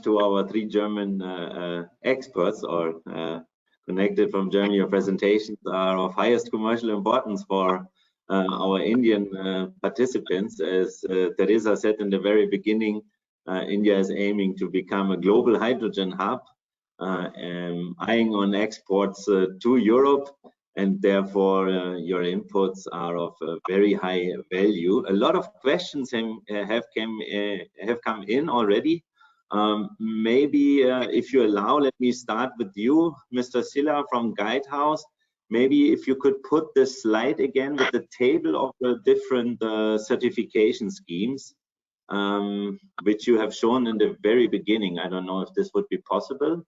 to our three German experts or connected from Germany. Your presentations are of highest commercial importance for our Indian participants. As Teresa said in the very beginning, India is aiming to become a global hydrogen hub, eyeing on exports to Europe, and therefore your inputs are of very high value. A lot of questions have come in already. Maybe if you allow, let me start with you, Mr. Silla from Guidehouse. Maybe if you could put this slide again with the table of the different certification schemes, which you have shown in the very beginning. I don't know if this would be possible.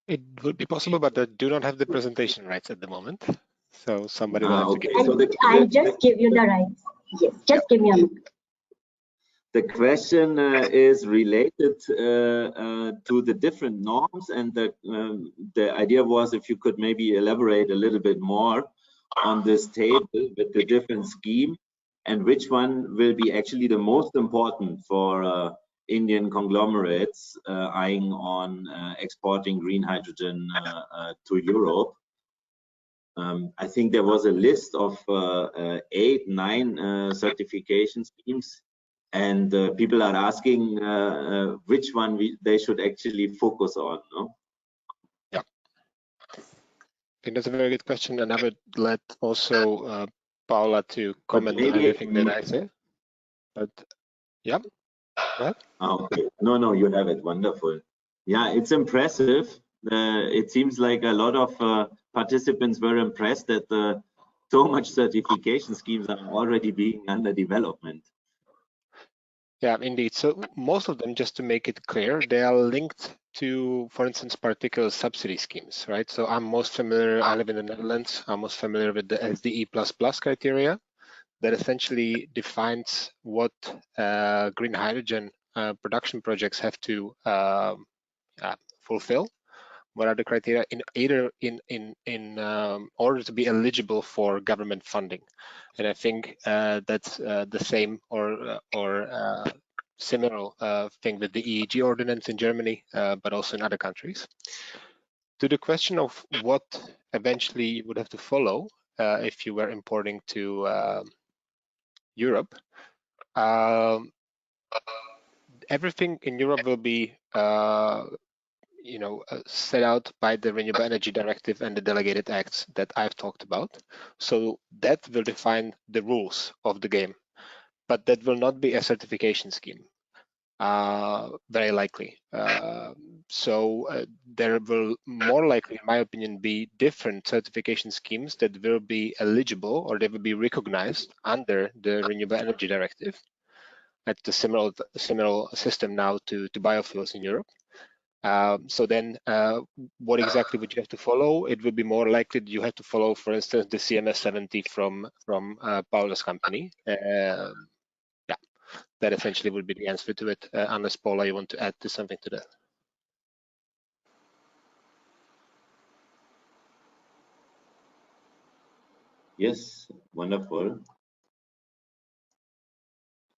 It would be possible, but I do not have the presentation rights at the moment. So somebody will have to give it. I'll just give you the rights. Yes, just give me a moment. The question is related to the different norms, and the idea was if you could maybe elaborate a little bit more on this table with the different scheme and which one will be actually the most important for Indian conglomerates eyeing on exporting green hydrogen to Europe. I think there was a list of 8-9 certification schemes, and people are asking which one they should actually focus on. No? Yeah, I think that's a very good question, and I would let also Paula to comment on everything that I say. But yeah. Okay. No, you have it. Wonderful. Yeah, it's impressive. It seems like a lot of participants were impressed that so much certification schemes are already being under development. Yeah, indeed. So most of them, just to make it clear, they are linked to, for instance, particular subsidy schemes, right? So I'm most familiar, I live in the Netherlands, I'm most familiar with the SDE++ criteria that essentially defines what green hydrogen production projects have to fulfill. What are the criteria in order to be eligible for government funding? And I think that's the same or similar thing with the EEG ordinance in Germany, but also in other countries. To the question of what eventually you would have to follow if you were importing to Europe, everything in Europe will be set out by the Renewable Energy Directive and the delegated acts that I've talked about. So that will define the rules of the game, but that will not be a certification scheme, very likely. There will more likely, in my opinion, be different certification schemes that will be eligible or they will be recognized under the Renewable Energy Directive. It's a similar system now to biofuels in Europe. So then what exactly would you have to follow? It would be more likely that you have to follow, for instance, the CMS 70 from Paula's company. Yeah, that essentially would be the answer to it, unless Paula, you want to add something to that. Yes, wonderful.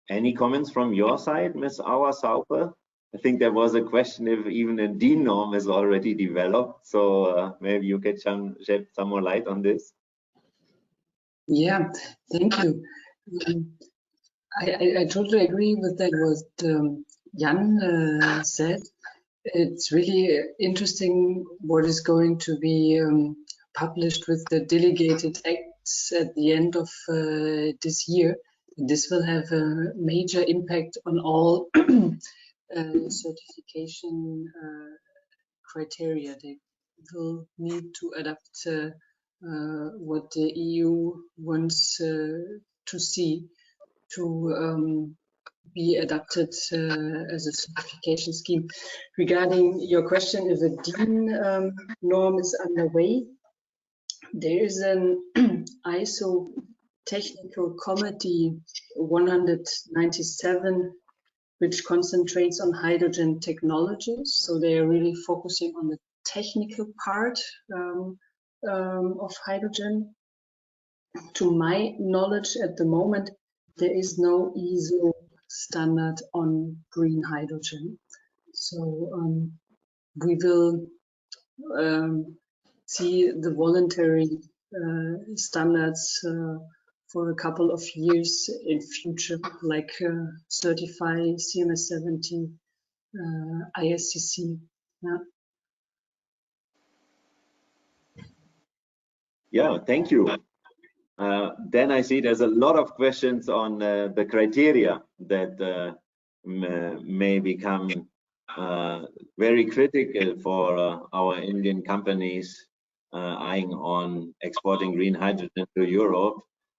Any comments from your side, Ms. Auer Saupe? I think there was a question if even a DIN norm is already developed, so maybe you can shed some more light on this. Yeah, thank you. I totally agree with that what Jan said. It's really interesting what is going to be published with the delegated acts at the end of this year. This will have a major impact on all certification criteria. They will need to adapt what the EU wants to see to be adapted as a certification scheme. Regarding your question, if a DIN norm is underway, there is an ISO Technical Committee 197 which concentrates on hydrogen technologies. So they are really focusing on the technical part of hydrogen. To my knowledge at the moment, there is no ISO standard on green hydrogen. So we will see the voluntary standards for a couple of years in future, like certify CMS 70, ISCC. Yeah. Yeah, thank you. Then I see there's a lot of questions on the criteria that may become very critical for our Indian companies eyeing on exporting green hydrogen to Europe.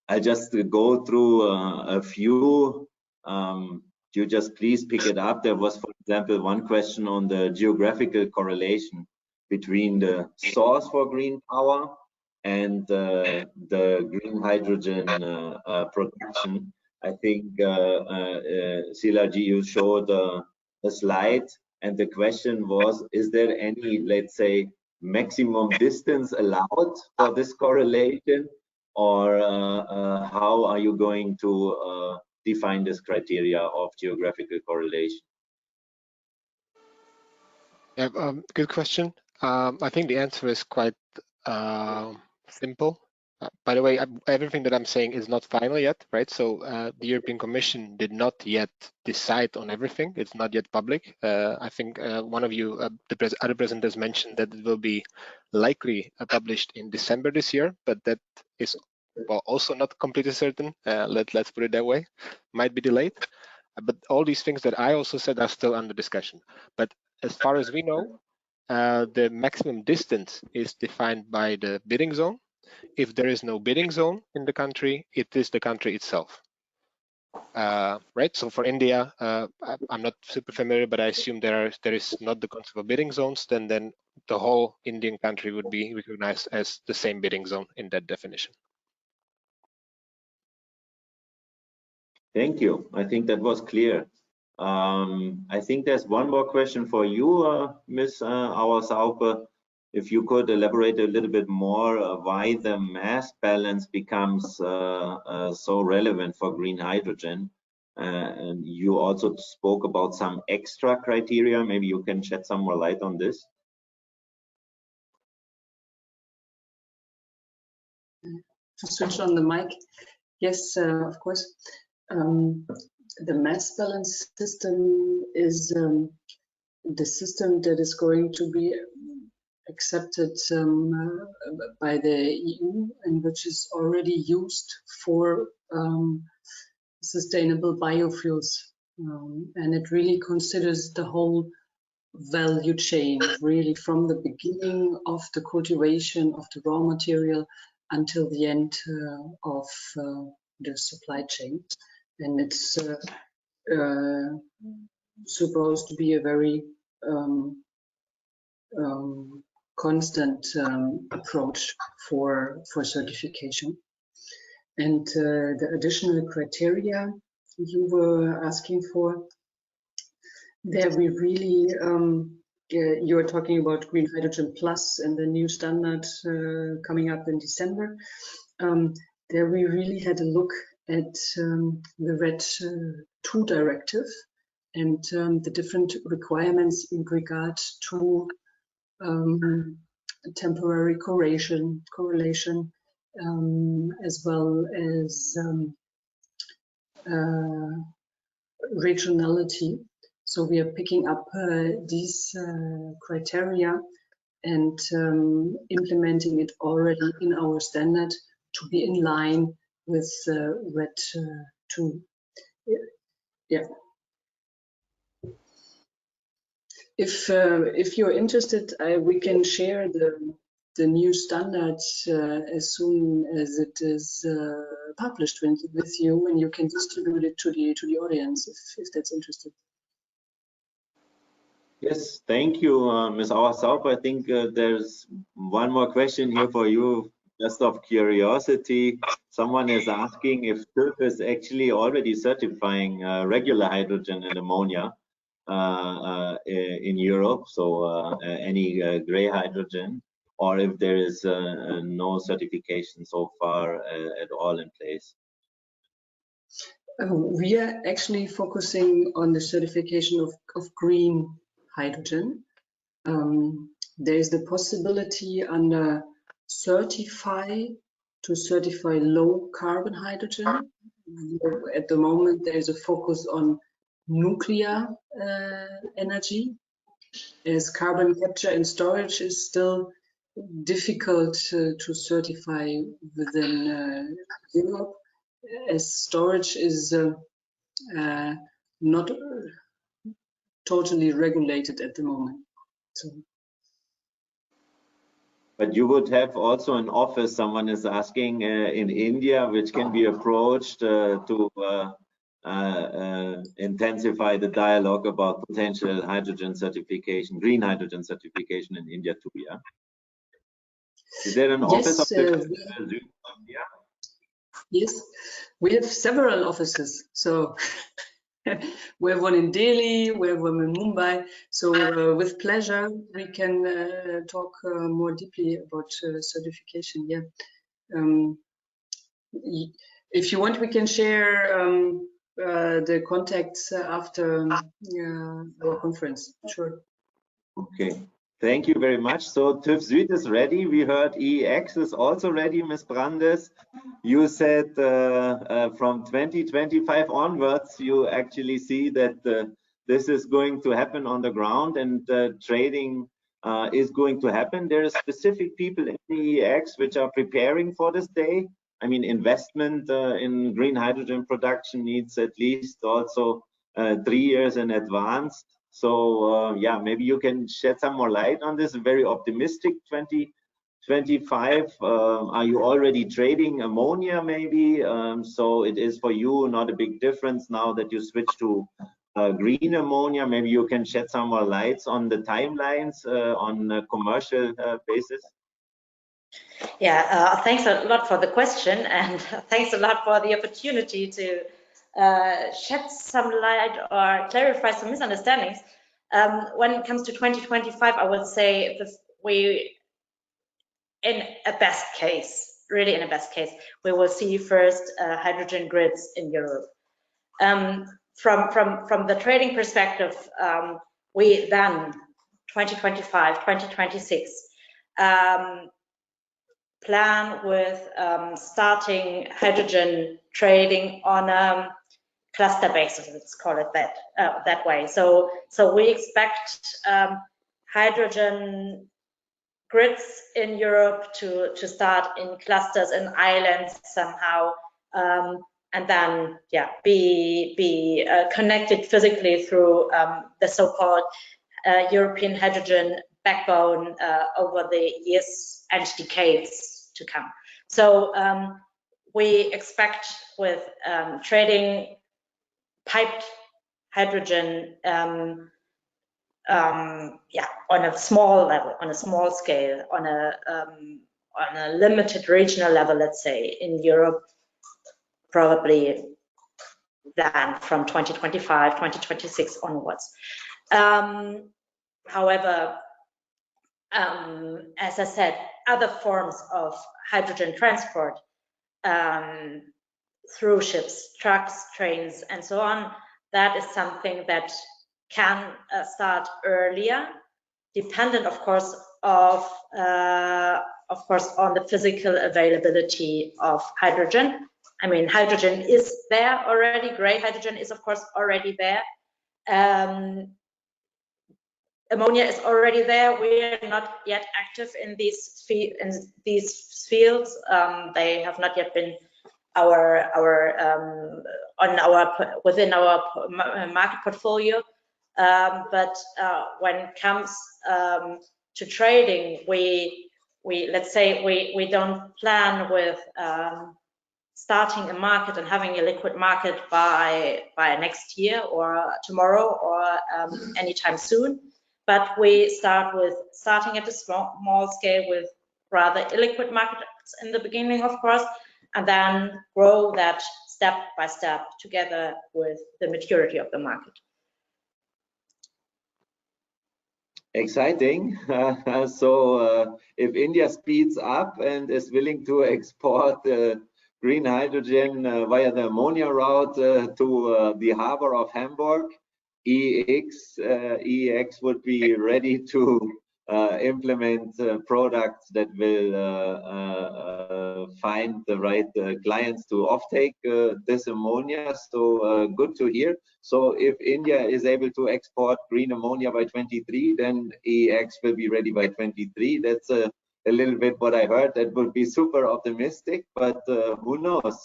I'll just go through a few. You just please pick it up. There was, for example, one question on the geographical correlation between the source for green power and the green hydrogen production. I think Silaji, you showed a slide, and the question was, is there any, let's say, maximum distance allowed for this correlation, or how are you going to define this criteria of geographical correlation? Yeah, good question. I think the answer is quite simple. By the way, everything that I'm saying is not final yet, right? So the European Commission did not yet decide on everything. It's not yet public. I think one of you, the other presenters, mentioned that it will be likely published in December this year, but that is, well, also not completely certain. Let's put it that way. Might be delayed. But all these things that I also said are still under discussion. But as far as we know, the maximum distance is defined by the bidding zone. If there is no bidding zone in the country, it is the country itself. Right. So for India, I'm not super familiar, but I assume there is not the concept of bidding zones. Then the whole Indian country would be recognized as the same bidding zone in that definition. Thank you. I think that was clear. I think there's one more question for you, Ms. Auer-Saupe. If you could elaborate a little bit more why the mass balance becomes so relevant for green hydrogen. And you also spoke about some extra criteria. Maybe you can shed some more light on this. To switch on the mic. Yes, of course. The mass balance system is the system that is going to be accepted by the EU and which is already used for sustainable biofuels. And it really considers the whole value chain, really from the beginning of the cultivation of the raw material until the end of the supply chain. And it's supposed to be a very constant approach for certification. And the additional criteria you were asking for, there we really, you were talking about Green Hydrogen Plus and the new standard coming up in December. There we really had a look at the RED II directive and the different requirements in regard to temporary correlation, as well as regionality. So we are picking up these criteria and implementing it already in our standard to be in line with RED II. Yeah. If you're interested, we can share the new standards as soon as it is published with you, and you can distribute it to the audience if that's interested. Yes, thank you, Ms. Auer-Saupe. I think there's one more question here for you, just of curiosity. Someone is asking if Tuev is actually already certifying regular hydrogen and ammonia in Europe, so any gray hydrogen, or if there is no certification so far at all in place. We are actually focusing on the certification of green hydrogen. There is the possibility under certify to certify low carbon hydrogen. At the moment, there is a focus on nuclear energy, as carbon capture and storage is still difficult to certify within Europe, as storage is not totally regulated at the moment. So. But you would have also an office, someone is asking, in India, which can be approached to intensify the dialogue about potential hydrogen certification, green hydrogen certification in India too, yeah? Is there an office of the Yes, we have several offices. So we have one in Delhi, we have one in Mumbai. So with pleasure, we can talk more deeply about certification. Yeah. If you want, we can share the contacts after our conference. Sure. Okay. Thank you very much. So TÜV Süd is ready. We heard EEX is also ready, Ms. Brandes. You said from 2025 onwards, you actually see that this is going to happen on the ground and trading is going to happen. There are specific people in the EEX which are preparing for this day. I mean, investment in green hydrogen production needs at least also 3 years in advance. So yeah, maybe you can shed some more light on this very optimistic 2025. Are you already trading ammonia maybe? So it is for you not a big difference now that you switch to green ammonia. Maybe you can shed some more lights on the timelines on a commercial basis. Yeah, thanks a lot for the question, and thanks a lot for the opportunity to shed some light or clarify some misunderstandings. When it comes to 2025, I would say we, in a best case, really in a best case, we will see first hydrogen grids in Europe. From the trading perspective, we then 2025, 2026 plan with starting hydrogen trading on a cluster basis, let's call it that way. So we expect hydrogen grids in Europe to start in clusters and islands somehow, and then be connected physically through the so-called European hydrogen backbone over the years and decades to come. So we expect with trading piped hydrogen on a small level, on a small scale, on a limited regional level, let's say, in Europe, probably then from 2025, 2026 onwards. However, as I said, other forms of hydrogen transport through ships, trucks, trains, and so on, that is something that can start earlier, dependent, of course, on the physical availability of hydrogen. I mean, hydrogen is there already. Gray hydrogen is, of course, already there. Ammonia is already there. We are not yet active in these fields. They have not yet been within our market portfolio. But when it comes to trading, let's say we don't plan with starting a market and having a liquid market by next year or tomorrow or anytime soon. But we starting at a small scale with rather illiquid markets in the beginning, of course, and then grow that step by step together with the maturity of the market. Exciting. So if India speeds up and is willing to export green hydrogen via the ammonia route to the harbor of Hamburg, EEX would be ready to implement products that will find the right clients to offtake this ammonia. So good to hear. So if India is able to export green ammonia by 23, then EEX will be ready by 23. That's a little bit what I heard. That would be super optimistic, but who knows?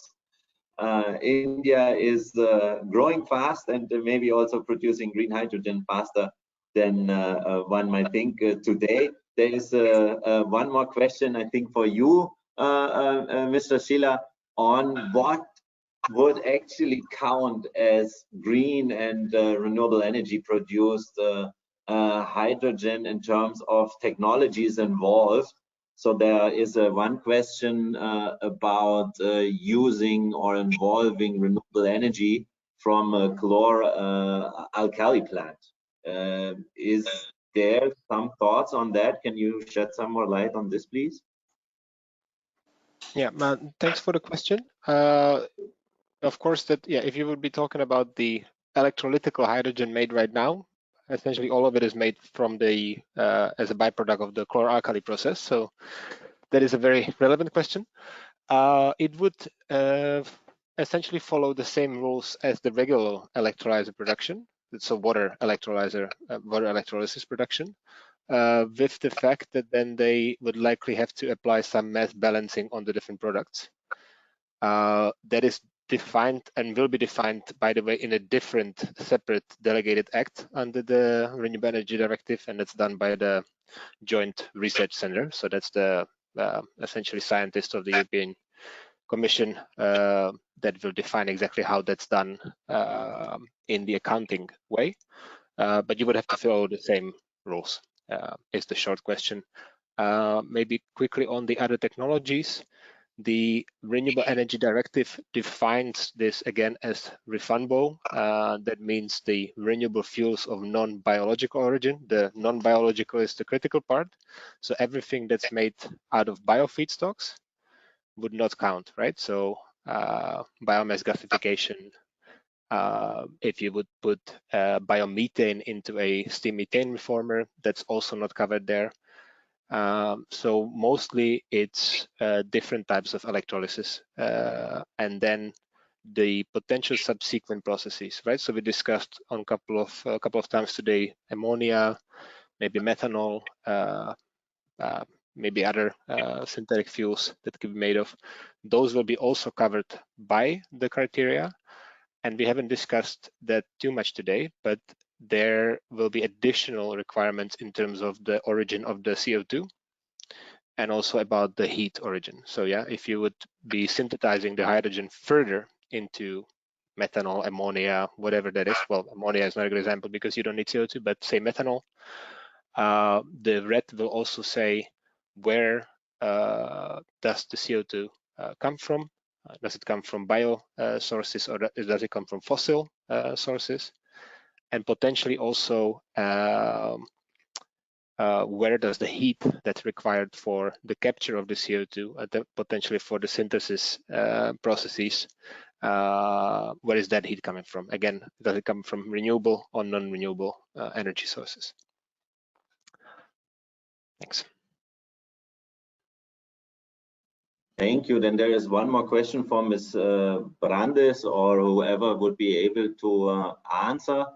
India is growing fast and maybe also producing green hydrogen faster than one might think today. There is one more question, I think, for you, Mr. Schiller, on what would actually count as green and renewable energy produced hydrogen in terms of technologies involved. So there is one question about using or involving renewable energy from a chlor-alkali plant. Is there some thoughts on that? Can you shed some more light on this, please? Yeah, thanks for the question. Of course, that if you would be talking about the electrolytical hydrogen made right now, essentially all of it is made from the as a byproduct of the chlor-alkali process. So that is a very relevant question. It would essentially follow the same rules as the regular electrolyzer production. It's a water electrolysis production, with the fact that then they would likely have to apply some mass balancing on the different products. That is defined and will be defined, by the way, in a different separate delegated act under the Renewable Energy Directive, and it's done by the Joint Research Center. So that's the essentially scientists of the European Commission that will define exactly how that's done in the accounting way. But you would have to follow the same rules, is the short question. Maybe quickly on the other technologies. The Renewable Energy Directive defines this again as refundable. That means the renewable fuels of non-biological origin. The non-biological is the critical part. So everything that's made out of biofeedstocks would not count, right? So biomass gasification, if you would put biomethane into a steam methane reformer, that's also not covered there. So mostly it's different types of electrolysis, and then the potential subsequent processes, right? So we discussed on a couple of times today ammonia, maybe methanol, maybe other synthetic fuels that could be made of. Those will be also covered by the criteria, and we haven't discussed that too much today, but there will be additional requirements in terms of the origin of the CO2 and also about the heat origin. So yeah, if you would be synthesizing the hydrogen further into methanol, ammonia, whatever that is, well, ammonia is not a good example because you don't need CO2, but say methanol, the red will also say where does the CO2 come from? Does it come from bio sources, or does it come from fossil sources? And potentially also where does the heat that's required for the capture of the CO2, potentially for the synthesis processes, where is that heat coming from? Again, does it come from renewable or non-renewable energy sources? Thanks. Thank you. Then there is one more question from Ms. Brandes, or whoever would be able to answer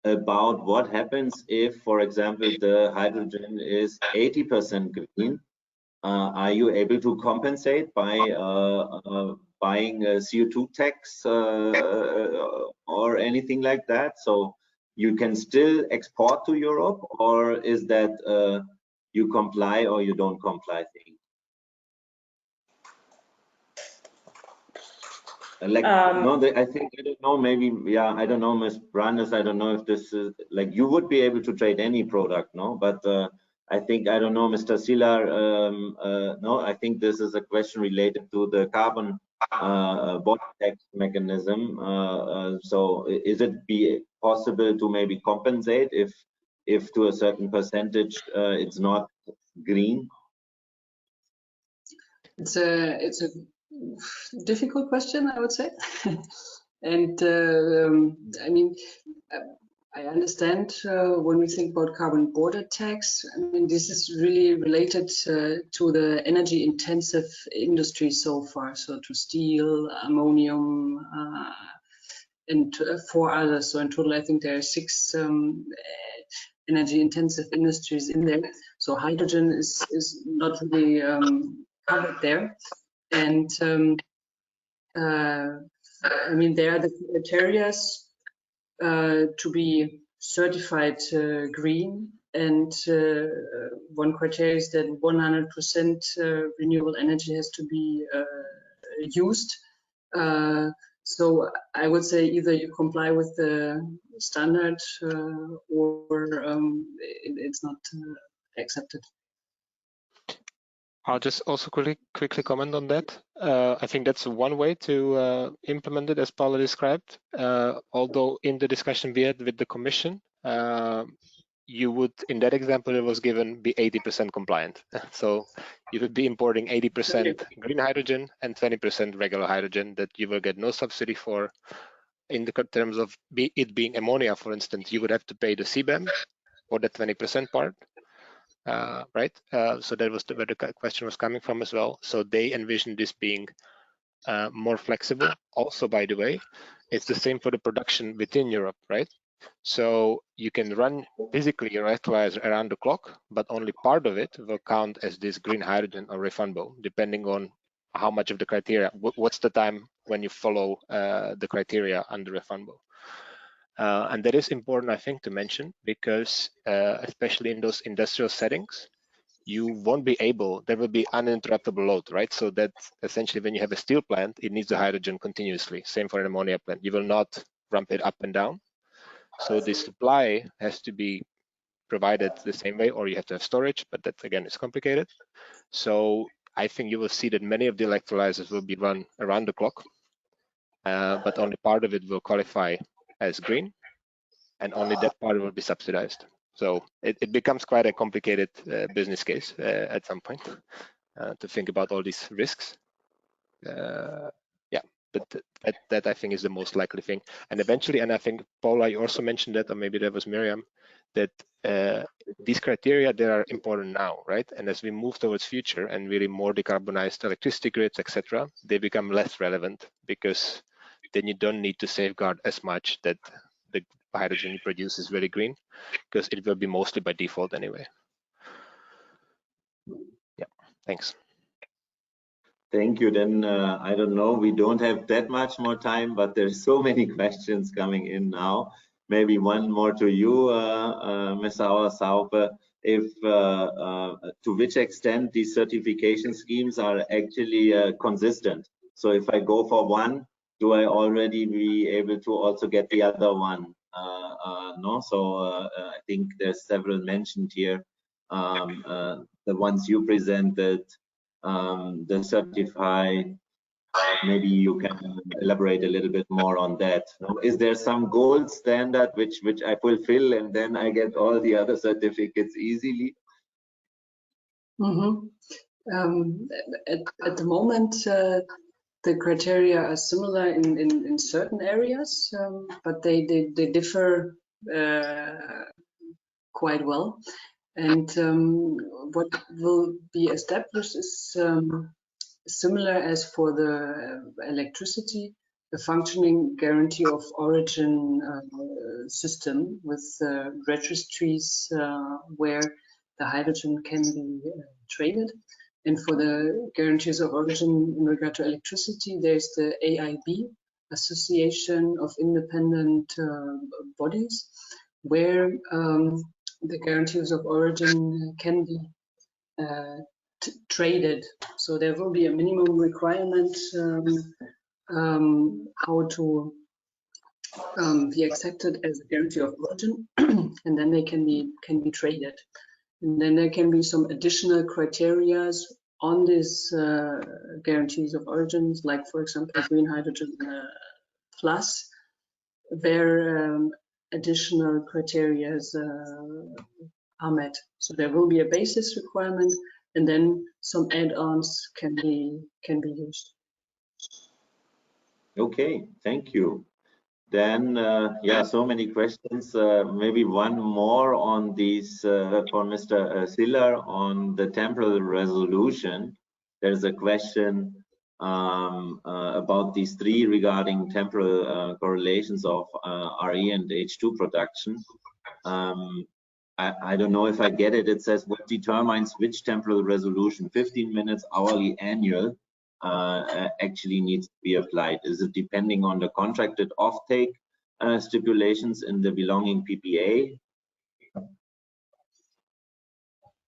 about what happens if, for example, the hydrogen is 80% green. Are you able to compensate by buying a CO2 tax or anything like that? So you can still export to Europe, or is that you comply or you don't comply thing? Like no, I think, I don't know, maybe, yeah, I don't know, Ms. Brandes, I don't know if this is like you would be able to trade any product, no? But I think, I don't know, Mr. Schiller, no, I think this is a question related to the carbon border tax mechanism. So is it possible to maybe compensate if to a certain percentage it's not green? It's a difficult question, I would say. And I mean, I understand when we think about carbon border tax, I mean, this is really related to the energy intensive industry so far, so to steel, ammonium, and 4 others. So in total, I think there are 6 energy intensive industries in there. So hydrogen is not really covered there. And I mean, there are the criteria to be certified green, and one criteria is that 100% renewable energy has to be used. So I would say either you comply with the standard or it's not accepted. I'll just also quickly comment on that. I think that's one way to implement it, as Paula described. Although in the discussion we had with the Commission, you would, in that example it was given, be 80% compliant. So you would be importing 80% green hydrogen and 20% regular hydrogen that you will get no subsidy for. In the terms of it being ammonia, for instance, you would have to pay the CBAM for the 20% part. Right, so that was where the question was coming from as well. So they envision this being more flexible. Also, by the way, it's the same for the production within Europe, right? So you can run physically your electrolyzer around the clock, but only part of it will count as this green hydrogen or refundable, depending on how much of the criteria, what's the time when you follow the criteria under refundable. And that is important, I think, to mention, because especially in those industrial settings, you won't be able, there will be uninterruptible load, right? So that essentially when you have a steel plant, it needs the hydrogen continuously. Same for an ammonia plant. You will not ramp it up and down. So the supply has to be provided the same way, or you have to have storage, but that again is complicated. So I think you will see that many of the electrolyzers will be run around the clock, but only part of it will qualify as green, and only that part will be subsidized. So it becomes quite a complicated business case at some point to think about all these risks. Yeah, but that I think is the most likely thing. And eventually, and I think Paula, you also mentioned that, or maybe that was Miriam, that these criteria, they are important now, right? And as we move towards future and really more decarbonized electricity grids, etc., they become less relevant, because then you don't need to safeguard as much that the hydrogen you produce is very green, because it will be mostly by default anyway. Yeah, thanks. Thank you. Then I don't know, we don't have that much more time, but there's so many questions coming in now. Maybe one more to you, Ms. Sauer. If to which extent these certification schemes are actually consistent. So if I go for one, do I already be able to also get the other one? No, so I think there's several mentioned here. The ones you presented, the certified, maybe you can elaborate a little bit more on that. Is there some gold standard which I fulfill and then I get all the other certificates easily? Mm-hmm. At the moment, the criteria are similar in certain areas, but they differ quite well. And what will be established is similar as for the electricity, a functioning guarantee of origin system with registries where the hydrogen can be traded. And for the guarantees of origin in regard to electricity, there's the AIB, Association of Independent Bodies, where the guarantees of origin can be traded. So there will be a minimum requirement how to be accepted as a guarantee of origin, and then they can be traded. And then there can be some additional criteria on these guarantees of origins, like for example green hydrogen plus, where additional criteria are met. So there will be a basis requirement, and then some add-ons can be used. Okay, thank you. Then, yeah, so many questions. Maybe one more on these for Mr. Siller on the temporal resolution. There's a question about these three regarding temporal correlations of RE and H2 production. I don't know if I get it. It says what determines which temporal resolution, 15 minutes, hourly, annual, actually needs to be applied. Is it depending on the contracted offtake stipulations in the belonging PPA?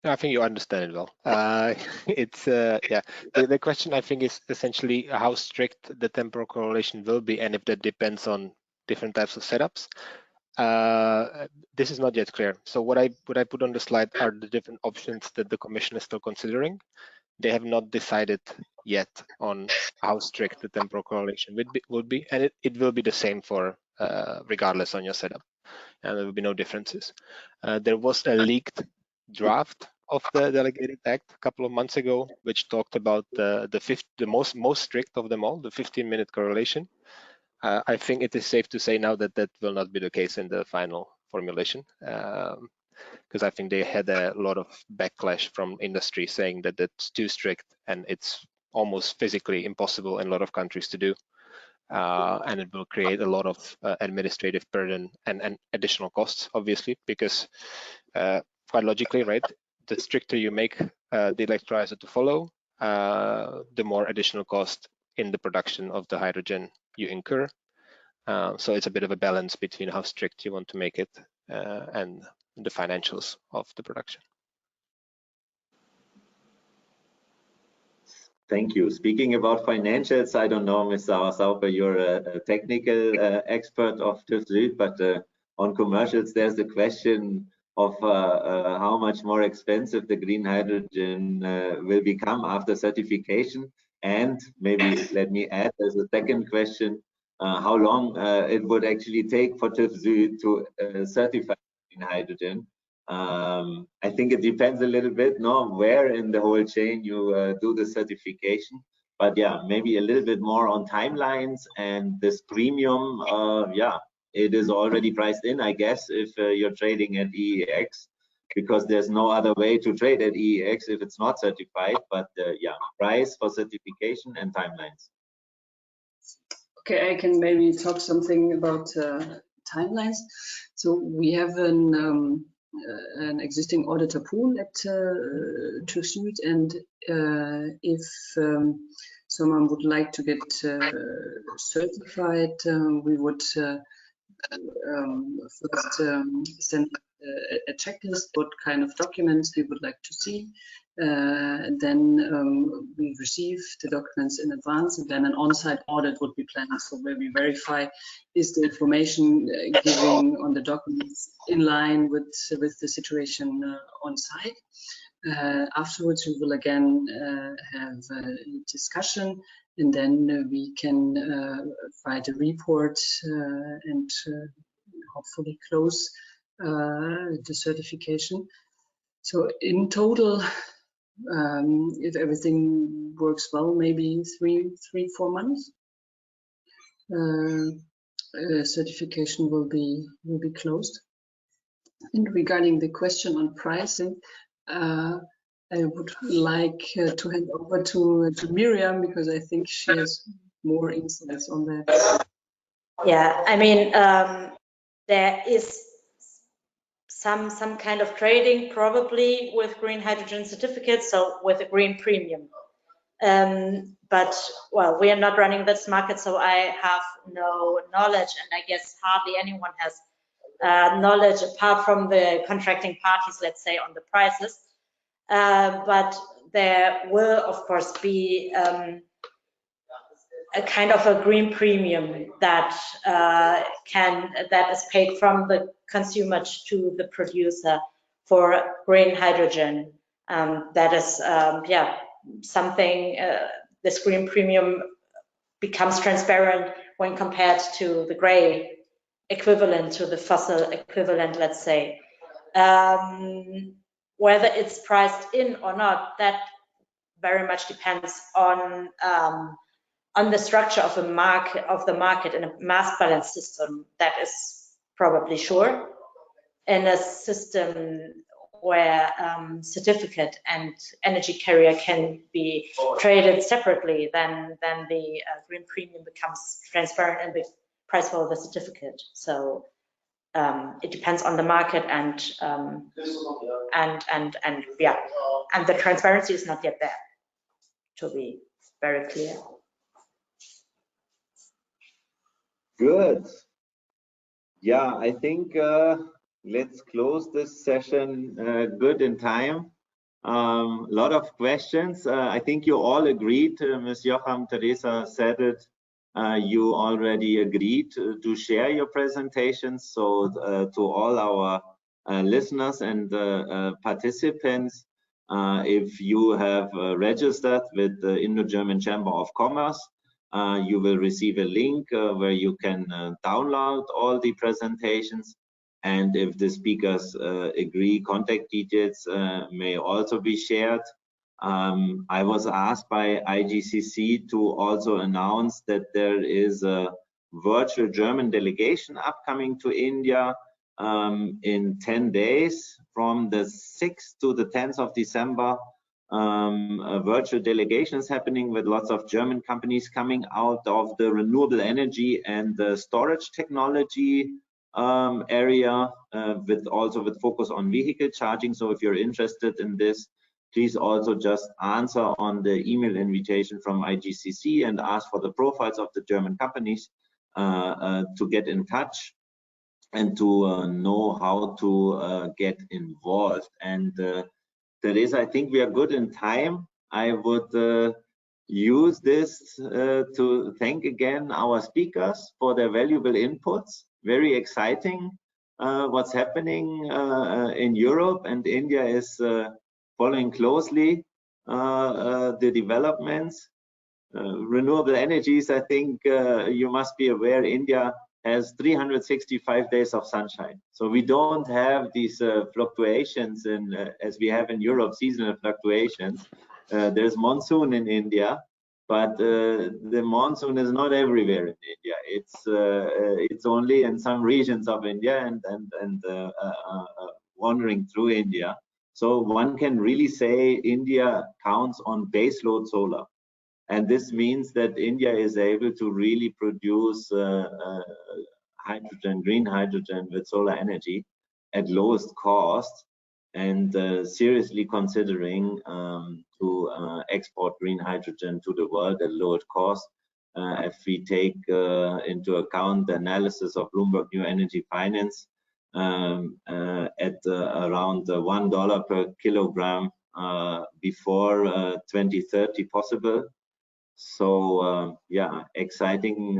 I think you understand it well. It's yeah. The question I think is essentially how strict the temporal correlation will be, and if that depends on different types of setups. This is not yet clear. So what I put on the slide are the different options that the Commission is still considering. They have not decided yet on how strict the temporal correlation would be, and it will be the same for regardless on your setup, and there will be no differences. There was a leaked draft of the delegated act a couple of months ago, which talked about the most strict of them all, the 15-minute correlation. I think it is safe to say now that that will not be the case in the final formulation, because I think they had a lot of backlash from industry saying that that's too strict and it's almost physically impossible in a lot of countries to do. And it will create a lot of administrative burden and additional costs, obviously, because quite logically, right, the stricter you make the electrolyzer to follow, the more additional cost in the production of the hydrogen you incur. So it's a bit of a balance between how strict you want to make it and the financials of the production. Thank you. Speaking about financials, I don't know, Mr. Sauper, you're a technical expert of Tuev Süd, but on commercials, there's the question of how much more expensive the green hydrogen will become after certification. And maybe let me add, there's a second question, how long it would actually take for Tuev Süd to certify green hydrogen. I think it depends a little bit, no, where in the whole chain you do the certification. But yeah, maybe a little bit more on timelines and this premium. Yeah, it is already priced in, I guess, if you're trading at EEX, because there's no other way to trade at EEX if it's not certified. But yeah, price for certification and timelines. Okay, I can maybe talk something about timelines. So we have an existing auditor pool at Tuev Süd, and if someone would like to get certified, we would first send a checklist, what kind of documents we would like to see. Then we receive the documents in advance, and then an on-site audit would be planned. So where we verify is the information giving on the documents in line with the situation on site. Afterwards, we will again have a discussion, and then we can write a report and hopefully close the certification. So in total, if everything works well, maybe 3-4 months. Certification will be closed. And regarding the question on pricing, I would like to hand over to Miriam, because I think she has more insights on that. Yeah, I mean, there is some kind of trading probably with green hydrogen certificates, so with a green premium. But well, we are not running this market, so I have no knowledge, and I guess hardly anyone has knowledge apart from the contracting parties, let's say, on the prices. But there will, of course, be a kind of a green premium that is paid from the consumer to the producer for green hydrogen. That is, yeah, something. This green premium becomes transparent when compared to the gray equivalent, to the fossil equivalent, let's say. Whether it's priced in or not, that very much depends on on the structure of the market in a mass balance system, that is probably sure. In a system where certificate and energy carrier can be traded separately, then the green premium becomes transparent in the price for the certificate. So it depends on the market, and the transparency is not yet there, to be very clear. Good. Yeah, I think let's close this session good in time. A lot of questions. I think you all agreed, Ms. Jocham, Teresa said it, you already agreed to share your presentations. So to all our listeners and participants, if you have registered with the Indo-German Chamber of Commerce, you will receive a link where you can download all the presentations. And if the speakers agree, contact details may also be shared. I was asked by IGCC to also announce that there is a virtual German delegation upcoming to India in 10 days from the 6th to the 10th of December. A virtual delegation is happening with lots of German companies coming out of the renewable energy and the storage technology area, with focus on vehicle charging. So if you're interested in this, please also just answer on the email invitation from IGCC and ask for the profiles of the German companies to get in touch and to know how to get involved. And Teresa, I think we are good in time. I would use this to thank again our speakers for their valuable inputs. Very exciting what's happening in Europe, and India is following closely the developments. Renewable energies, I think you must be aware, India has 365 days of sunshine. So we don't have these fluctuations as we have in Europe, seasonal fluctuations. There's monsoon in India, but the monsoon is not everywhere in India. It's only in some regions of India and wandering through India. So one can really say India counts on baseload solar. And this means that India is able to really produce hydrogen, green hydrogen with solar energy at lowest cost, and seriously considering to export green hydrogen to the world at lower cost. If we take into account the analysis of Bloomberg New Energy Finance at around $1 per kilogram before 2030 possible. So yeah, exciting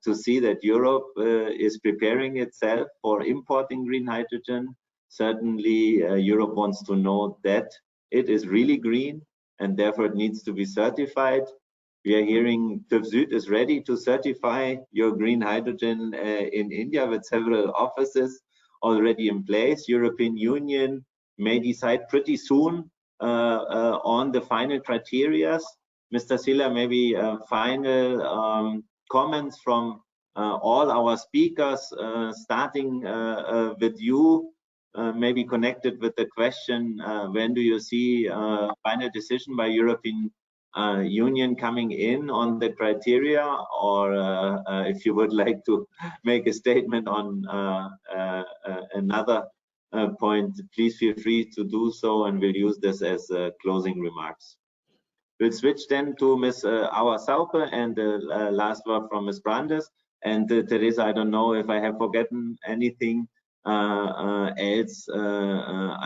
to see that Europe is preparing itself for importing green hydrogen. Certainly Europe wants to know that it is really green and therefore it needs to be certified. We are hearing Tuev Süd is ready to certify your green hydrogen in India with several offices already in place. European Union may decide pretty soon on the final criteria. Mr. Silla, maybe final comments from all our speakers, starting with you, maybe connected with the question, when do you see final decision by European Union coming in on the criteria, or if you would like to make a statement on another point, please feel free to do so, and we'll use this as closing remarks. We'll switch then to Ms. Auer Saupe and the last word from Ms. Brandes. And Teresa, I don't know if I have forgotten anything else.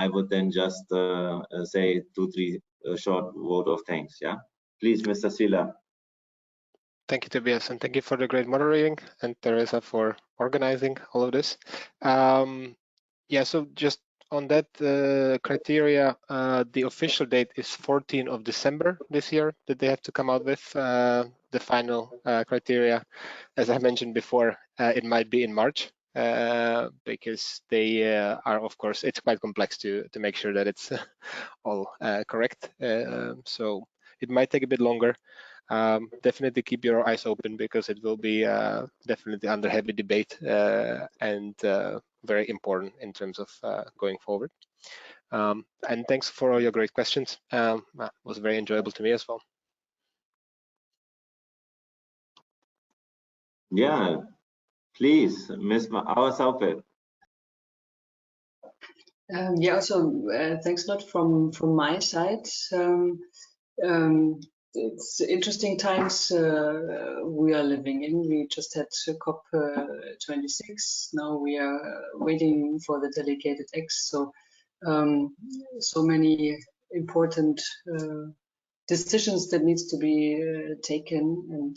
I would then just say 2-3 short vote of thanks. Yeah, please, Mr. Silla. Thank you, Tobias, and thank you for the great moderating, and Teresa for organizing all of this. Yeah, so just on that criteria, the official date is 14th of December this year that they have to come out with the final criteria. As I mentioned before, it might be in March because they are, of course, it's quite complex to make sure that it's all correct. So it might take a bit longer. definitely keep your eyes open, because it will be definitely under heavy debate and very important in terms of going forward. And thanks for all your great questions. It was very enjoyable to me as well. Yeah, please, Ms. Auer-Saupel. Yeah, also thanks a lot from my side. It's interesting times we are living in. We just had COP26. Now we are waiting for the delegated acts. So so many important decisions that needs to be taken, and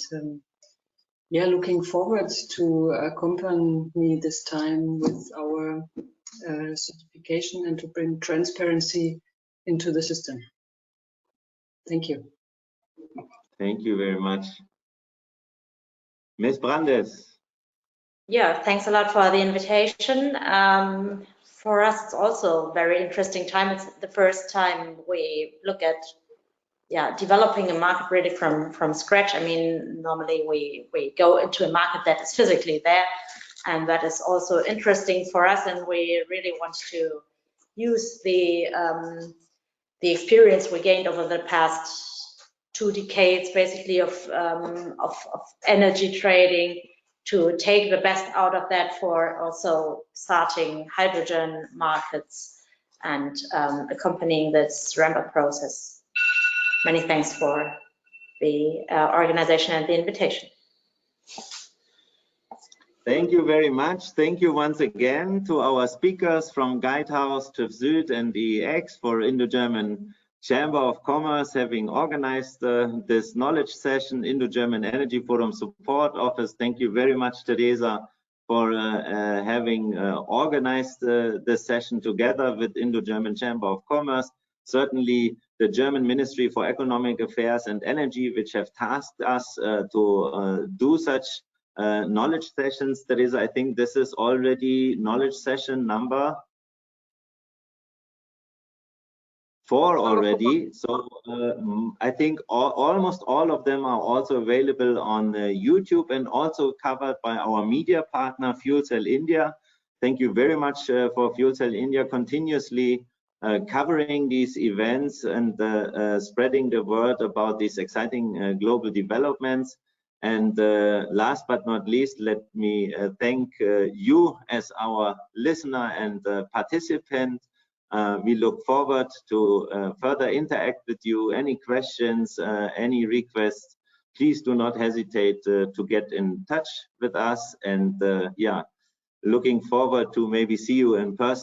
yeah, looking forward to accompany this time with our certification and to bring transparency into the system. Thank you. Thank you very much. Ms. Brandes. Yeah, thanks a lot for the invitation. For us, it's also a very interesting time. It's the first time we look at developing a market really from scratch. I mean, normally we go into a market that is physically there, and that is also interesting for us, and we really want to use the experience we gained over the past 2 decades, basically, of energy trading, to take the best out of that for also starting hydrogen markets and accompanying this ramp-up process. Many thanks for the organization and the invitation. Thank you very much. Thank you once again to our speakers from Guidehouse, Tuev Süd, and EEX for Indo-German Chamber of Commerce having organized this knowledge session. Indo-German Energy Forum Support Office. Thank you very much, Teresa, for having organized this session together with Indo-German Chamber of Commerce. Certainly the German Ministry for Economic Affairs and Energy, which have tasked us to do such knowledge sessions. Teresa, I think this is already knowledge session number 4 already. So I think almost all of them are also available on YouTube and also covered by our media partner, Fuel Cell India. Thank you very much for Fuel Cell India continuously covering these events and spreading the word about these exciting global developments. And last but not least, let me thank you as our listener and participant. We look forward to further interact with you. Any questions, any requests, please do not hesitate to get in touch with us. And yeah, looking forward to maybe see you in person